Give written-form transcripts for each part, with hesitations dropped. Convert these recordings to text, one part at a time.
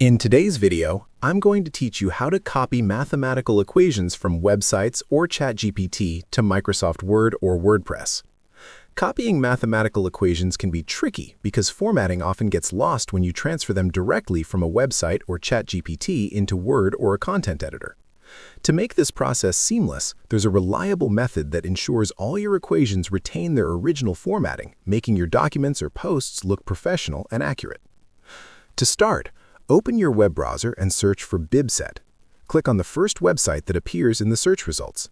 In today's video, I'm going to teach you how to copy mathematical equations from websites or ChatGPT to Microsoft Word or WordPress. Copying mathematical equations can be tricky because formatting often gets lost when you transfer them directly from a website or ChatGPT into Word or a content editor. To make this process seamless, there's a reliable method that ensures all your equations retain their original formatting, making your documents or posts look professional and accurate. To start, open your web browser and search for Bibset. Click on the first website that appears in the search results.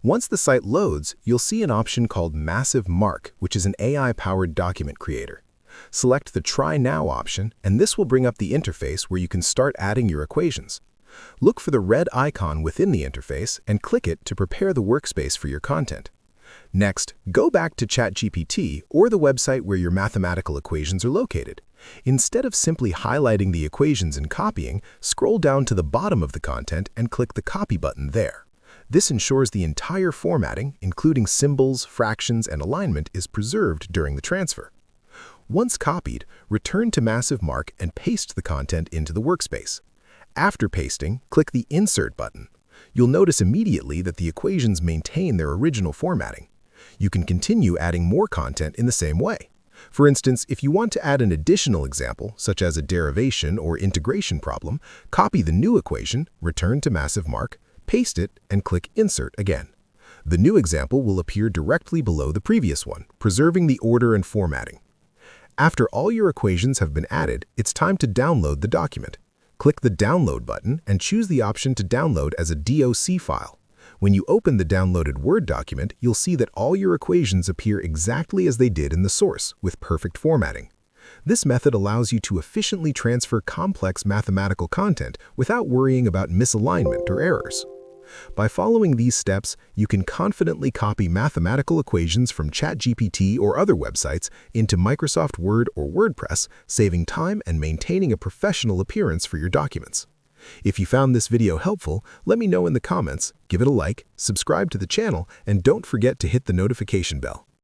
Once the site loads, you'll see an option called Massive Mark, which is an AI-powered document creator. Select the Try Now option, and this will bring up the interface where you can start adding your equations. Look for the red icon within the interface and click it to prepare the workspace for your content. Next, go back to ChatGPT or the website where your mathematical equations are located. Instead of simply highlighting the equations and copying, scroll down to the bottom of the content and click the Copy button there. This ensures the entire formatting, including symbols, fractions, and alignment, is preserved during the transfer. Once copied, return to Massive Mark and paste the content into the workspace. After pasting, click the Insert button. You'll notice immediately that the equations maintain their original formatting. You can continue adding more content in the same way. For instance, if you want to add an additional example, such as a derivation or integration problem, copy the new equation, return to Massive Mark, paste it, and click Insert again. The new example will appear directly below the previous one, preserving the order and formatting. After all your equations have been added, it's time to download the document. Click the Download button and choose the option to download as a DOC file. When you open the downloaded Word document, you'll see that all your equations appear exactly as they did in the source, with perfect formatting. This method allows you to efficiently transfer complex mathematical content without worrying about misalignment or errors. By following these steps, you can confidently copy mathematical equations from ChatGPT or other websites into Microsoft Word or WordPress, saving time and maintaining a professional appearance for your documents. If you found this video helpful, let me know in the comments, give it a like, subscribe to the channel, and don't forget to hit the notification bell.